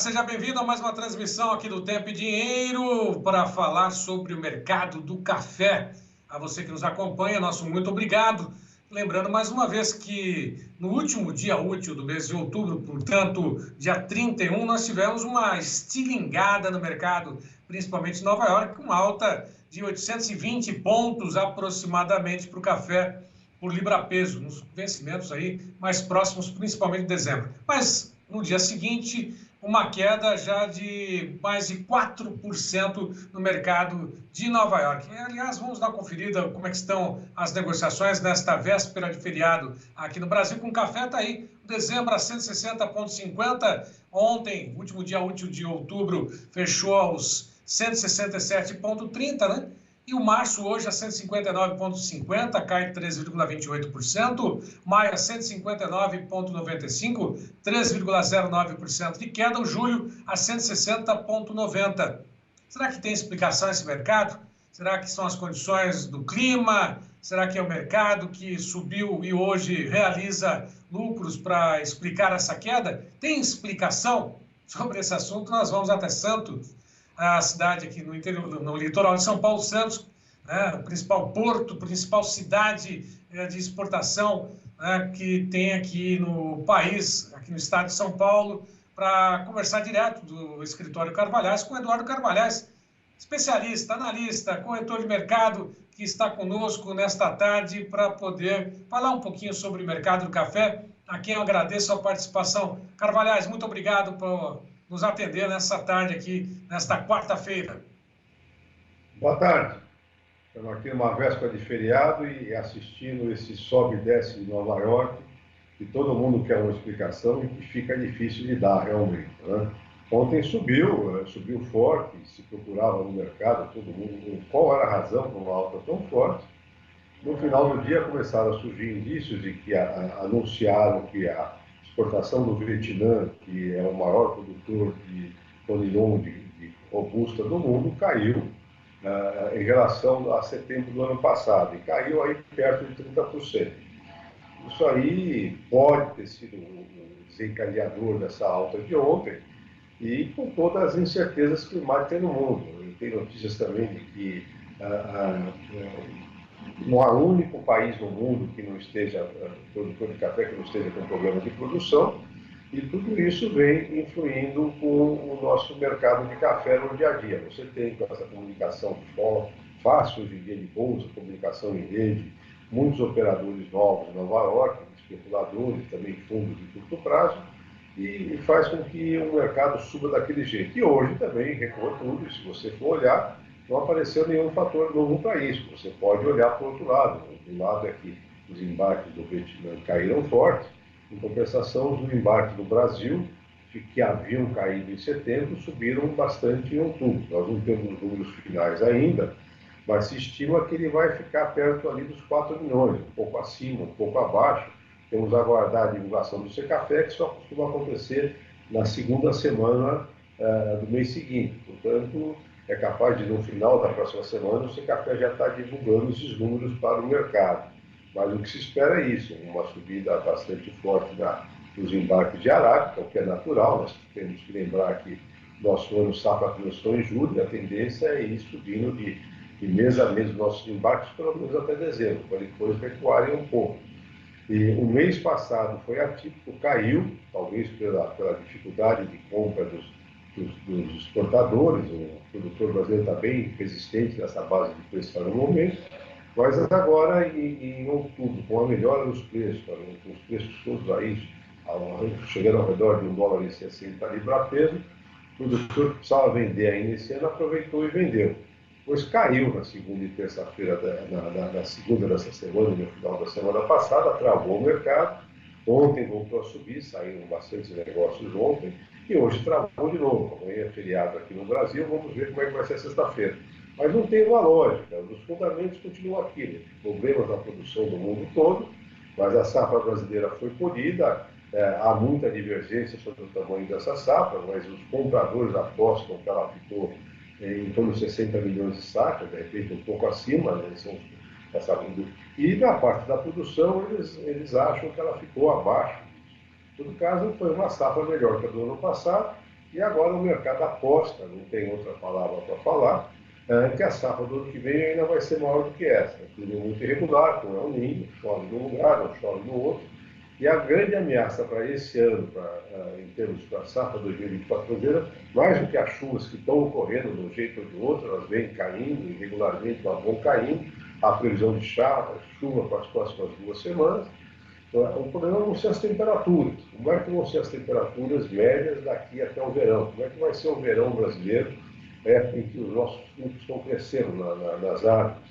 seja bem-vindo a mais uma transmissão aqui do Tempo e Dinheiro para falar sobre o mercado do café. A você que nos acompanha, nosso muito obrigado. Lembrando mais uma vez que no último dia útil do mês de outubro, portanto, dia 31, nós tivemos uma estilingada no mercado, principalmente em Nova York, com alta de 820 pontos aproximadamente para o café por libra-peso, nos vencimentos aí mais próximos, principalmente de dezembro. Mas no dia seguinte, uma queda já de mais de 4% no mercado de Nova York. Aliás, vamos dar uma conferida como é que estão as negociações nesta véspera de feriado aqui no Brasil. Com café está aí, dezembro a 160,50. Ontem, último dia útil de outubro, fechou aos 167,30, né? E o março hoje a 159,50, cai 3,28%. Maio a 159,95, 3,09% de queda. O julho a 160,90. Será que tem explicação esse mercado? Será que são as condições do clima? Será que é o mercado que subiu e hoje realiza lucros para explicar essa queda? Tem explicação sobre esse assunto? Nós vamos até Santos, a cidade aqui no interior, no litoral de São Paulo, Santos, né, o principal porto, principal cidade de exportação, né, que tem aqui no país, aqui no estado de São Paulo, para conversar direto do escritório Carvalhais com o Eduardo Carvalhais, especialista, analista, corretor de mercado, que está conosco nesta tarde para poder falar um pouquinho sobre o mercado do café, a quem eu agradeço a participação. Carvalhais, muito obrigado por nos atender nessa tarde aqui, nesta quarta-feira. Boa tarde. Estamos aqui numa véspera de feriado e assistindo esse sobe e desce de Nova York, que todo mundo quer uma explicação e que fica difícil de dar realmente, né? Ontem subiu forte, se procurava no mercado, todo mundo, qual era a razão para uma alta tão forte. No final do dia começaram a surgir indícios de que anunciaram que a exportação do Vietnã, que é o maior produtor de conilon de robusta do mundo, caiu em relação a setembro do ano passado, e caiu aí perto de 30%. Isso aí pode ter sido um desencadeador dessa alta de ontem, e com todas as incertezas climáticas que tem no mundo. Tem notícias também de que não há um único país no mundo que não esteja, produtor de café, que não esteja com problema de produção, e tudo isso vem influindo com o nosso mercado de café no dia a dia. Você tem com essa comunicação fácil hoje em dia de bolsa, comunicação em rede, muitos operadores novos em Nova York, especuladores, também fundos de curto prazo, e faz com que o mercado suba daquele jeito. E hoje também recuou tudo, e se você for olhar, não apareceu nenhum fator novo para isso. Você pode olhar para o outro lado. Do lado é que os embarques do Vietnã caíram forte, em compensação, os embarques do Brasil, que haviam caído em setembro, subiram bastante em outubro. Nós não temos os números finais ainda, mas se estima que ele vai ficar perto ali dos 4 milhões, um pouco acima, um pouco abaixo. Temos a aguardar a divulgação do Secafé, que só costuma acontecer na segunda semana do mês seguinte. Portanto, é capaz de, no final da próxima semana, o Secafé já está divulgando esses números para o mercado. Mas o que se espera é isso, uma subida bastante forte dos embarques de arábica, o que é natural. Nós temos que lembrar que nosso ano safra começou em julho, e a tendência é ir subindo de mês a mês nossos embarques, pelo menos até dezembro, para depois recuarem um pouco. E o mês passado foi atípico, caiu, talvez pela dificuldade de compra dos exportadores. O produtor brasileiro está bem resistente nessa base de preço no momento, mas agora em outubro, com a melhora dos preços, com os preços todos aí chegando ao redor de $1,60 libra-peso, o produtor que precisava vender ainda esse ano aproveitou e vendeu. Depois caiu na segunda e terça-feira, na segunda dessa semana, no final da semana passada, travou o mercado. Ontem voltou a subir, saíram bastantes negócios ontem, e hoje travou de novo. Amanhã é feriado aqui no Brasil, vamos ver como é que vai ser sexta-feira. Mas não tem uma lógica, os fundamentos continuam aqui, né? Problemas na produção do mundo todo, mas a safra brasileira foi colhida, há muita divergência sobre o tamanho dessa safra, mas os compradores apostam que ela ficou em torno de 60 milhões de sacas, de repente um pouco acima, né? E na parte da produção eles acham que ela ficou abaixo. Em todo caso, foi uma safra melhor que a do ano passado, E agora o mercado aposta, não tem outra palavra para falar, que a safra do ano que vem ainda vai ser maior do que essa. Tudo muito irregular, com El Niño, chove num lugar, não chove no outro. E a grande ameaça para esse ano, em termos da safra 2024 brasileira, mais do que as chuvas que estão ocorrendo de um jeito ou de outro, elas vêm caindo irregularmente, mas vão caindo, a previsão de chuva para as próximas 2 semanas. O problema vão ser as temperaturas. Como é que vão ser as temperaturas médias daqui até o verão? Como é que vai ser o verão brasileiro, em que os nossos frutos estão crescendo nas árvores?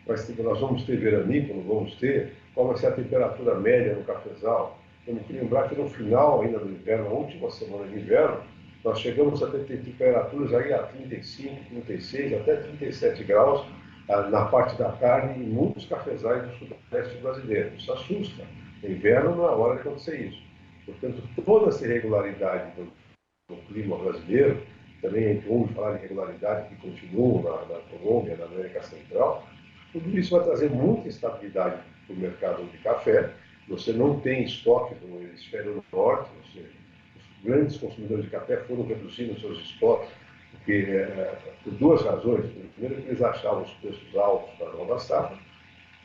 Nós vamos ter veranícola, vamos ter? Qual vai ser a temperatura média no cafezal? Temos que lembrar que no final ainda do inverno, na última semana de inverno, nós chegamos a ter temperaturas aí a 35, 36, até 37 graus na parte da tarde em muitos cafezais do sudeste brasileiro. Isso assusta. No inverno não é hora de acontecer isso. Portanto, toda essa irregularidade do clima brasileiro, também a gente ouve falar de irregularidade que continuam na Colômbia, na América Central, tudo isso vai trazer muita instabilidade para o mercado de café. Você não tem estoque no hemisfério norte, os grandes consumidores de café foram reduzindo seus estoques, por 2 razões. Primeiro, que eles achavam os preços altos para a nova safra,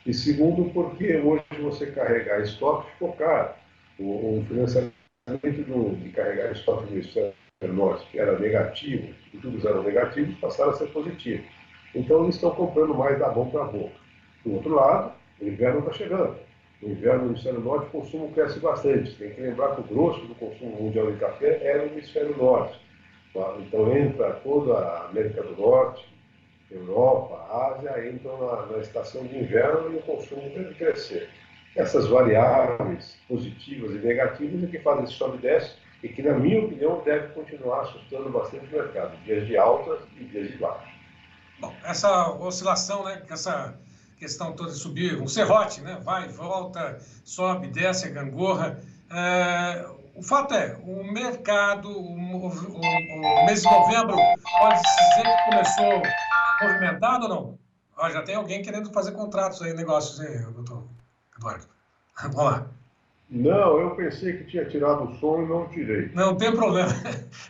e segundo, porque hoje você carregar estoque ficou caro. O financiamento de carregar estoque no hemisfério norte, que era negativo, e tudo eram negativos, passaram a ser positivos. Então, eles estão comprando mais da mão para a boca. Do outro lado, o inverno está chegando. No inverno, no hemisfério norte, o consumo cresce bastante. Tem que lembrar que o grosso do consumo mundial de café é no hemisfério norte. Então, entra toda a América do Norte, Europa, Ásia, entram na estação de inverno e o consumo deve crescer. Essas variáveis positivas e negativas é que fazem esse sobe e desce e que, na minha opinião, deve continuar assustando bastante o mercado. Dias de alta e dias de baixa. Bom, essa oscilação, né, essa questão toda de subir, um serrote, né, vai, volta, sobe, desce a gangorra. O fato é, o mercado, o mês de novembro, pode-se dizer que começou movimentado ou não? Já tem alguém querendo fazer contratos aí, negócios aí, doutor Eduardo. Vamos lá. Não, eu pensei que tinha tirado o som e não tirei. Não tem problema.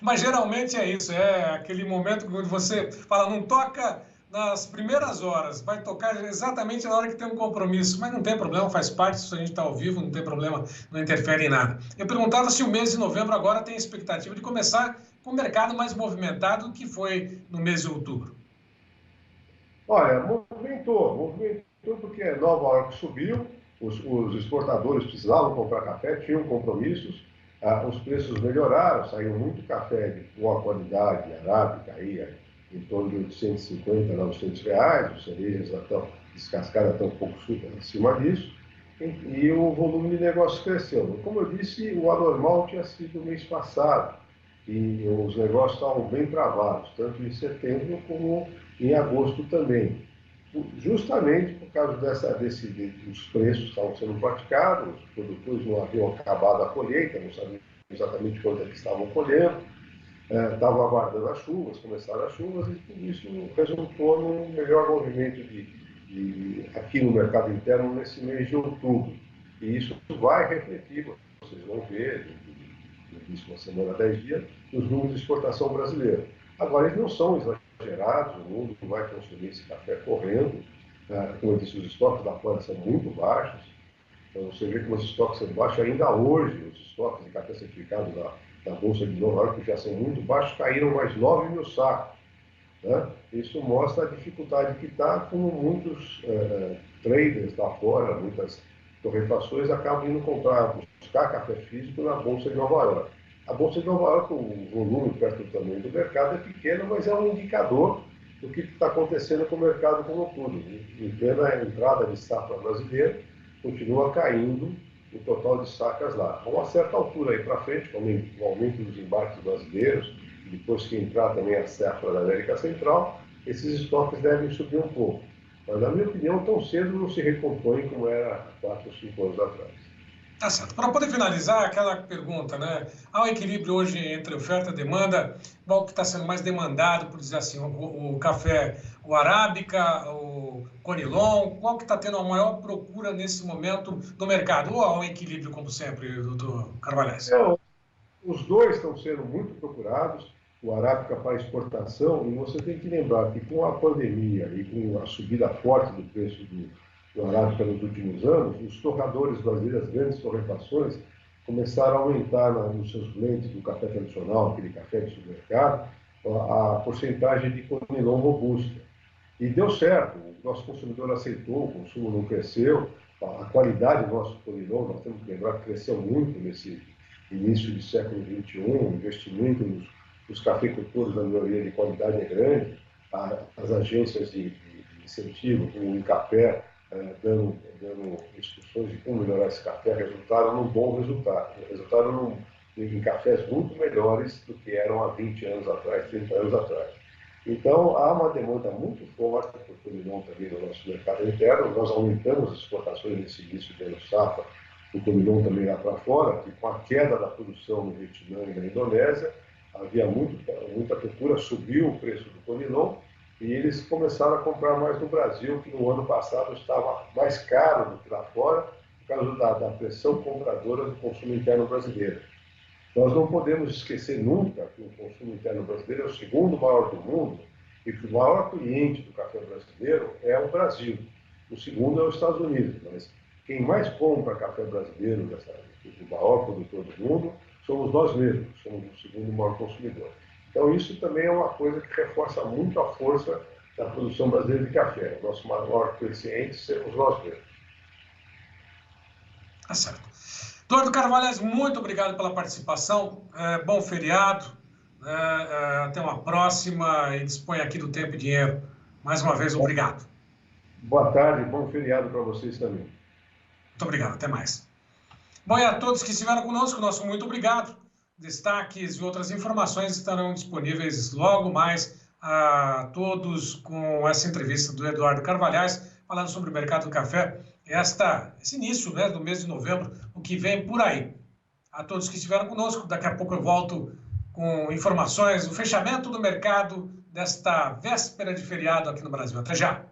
Mas geralmente é isso, é aquele momento que você fala, não toca nas primeiras horas, vai tocar exatamente na hora que tem um compromisso, mas não tem problema, faz parte, se a gente está ao vivo, não tem problema, não interfere em nada. Eu perguntava se o mês de novembro agora tem expectativa de começar com o mercado mais movimentado do que foi no mês de outubro. Olha, movimentou porque Nova York subiu, os exportadores precisavam comprar café, tinham compromissos, os preços melhoraram, saiu muito café de boa qualidade, arábica, aí, em torno de 850, 900 reais, os cerejas estão descascadas, estão um pouco acima disso, e o volume de negócios cresceu. Como eu disse, o anormal tinha sido o mês passado, e os negócios estavam bem travados, tanto em setembro como em agosto também. Justamente por causa dos preços que estavam sendo praticados, os produtores não haviam acabado a colheita, não sabiam exatamente quanto é que estavam colhendo, estavam aguardando as chuvas, começaram as chuvas, e tudo isso resultou num melhor movimento aqui no mercado interno nesse mês de outubro. E isso vai refletir, vocês vão ver, no início de uma semana, 10 dias, os números de exportação brasileira. Agora, eles não são exagerados, o mundo vai consumir esse café correndo. Como eu disse, os estoques da planta são muito baixos. Então, você vê que os estoques são baixos. Ainda hoje, os estoques de café certificado da Bolsa de Nova York, que já são muito baixos, caíram mais 9 mil sacos. Né? Isso mostra a dificuldade que está, como muitos traders lá fora, muitas torrefações acabam indo buscar café físico na Bolsa de Nova York. A Bolsa de Nova York, o volume perto do tamanho do mercado é pequeno, mas é um indicador do que está acontecendo com o mercado como um todo. E vendo a entrada de safra brasileira, continua caindo o total de sacas lá. A uma certa altura aí para frente, com o aumento dos embarques brasileiros, depois que entrar também a safra da América Central, esses estoques devem subir um pouco. Mas, na minha opinião, tão cedo não se recompõe como era há 4 ou 5 anos atrás. Tá certo. Para poder finalizar, aquela pergunta, né? Há um equilíbrio hoje entre oferta e demanda? Qual que está sendo mais demandado, por dizer assim, o café, o arábica, o conilon? Qual que está tendo a maior procura nesse momento no mercado? Ou há um equilíbrio, como sempre, doutor Carvalhais? Os dois estão sendo muito procurados, o arábica para exportação, e você tem que lembrar que com a pandemia e com a subida forte do preço do arábica nos últimos anos, os torradores brasileiros, as grandes torrefações, começaram a aumentar nos seus blends do café tradicional, aquele café de supermercado, a porcentagem de conilon robusta. E deu certo, o nosso consumidor aceitou, o consumo não cresceu, a qualidade do nosso conilon, nós temos que lembrar que cresceu muito nesse início de século XXI, o investimento nos cafeicultores da melhoria de qualidade é grande, as agências de incentivo, como o Incafé, dando instruções de como melhorar esse café, resultaram num bom resultado. Resultaram em cafés muito melhores do que eram há 20 anos atrás, 30 anos atrás. Então, há uma demanda muito forte por conilon também no nosso mercado interno. Nós aumentamos as exportações nesse início de ano safra, o conilon também lá para fora, que com a queda da produção no Vietnã e na Indonésia, havia muita procura, subiu o preço do conilon, e eles começaram a comprar mais no Brasil, que no ano passado estava mais caro do que lá fora, por causa da pressão compradora do consumo interno brasileiro. Nós não podemos esquecer nunca que o consumo interno brasileiro é o segundo maior do mundo e que o maior cliente do café brasileiro é o Brasil. O segundo é os Estados Unidos, mas quem mais compra café brasileiro, o maior produtor do mundo, somos nós mesmos, somos o segundo maior consumidor. Então, isso também é uma coisa que reforça muito a força da produção brasileira de café. O nosso maior cliente somos nós mesmos. Tá certo. Eduardo Carvalhais, muito obrigado pela participação. Bom feriado. Até uma próxima e dispõe aqui do Tempo e Dinheiro. Mais uma vez, obrigado. Boa tarde, bom feriado para vocês também. Muito obrigado, até mais. Bom, e a todos que estiveram conosco, nosso muito obrigado. Destaques e outras informações estarão disponíveis logo mais a todos com essa entrevista do Eduardo Carvalhais, falando sobre o mercado do café, esse início, né, do mês de novembro, o que vem por aí. A todos que estiveram conosco, daqui a pouco eu volto com informações do fechamento do mercado desta véspera de feriado aqui no Brasil. Até já!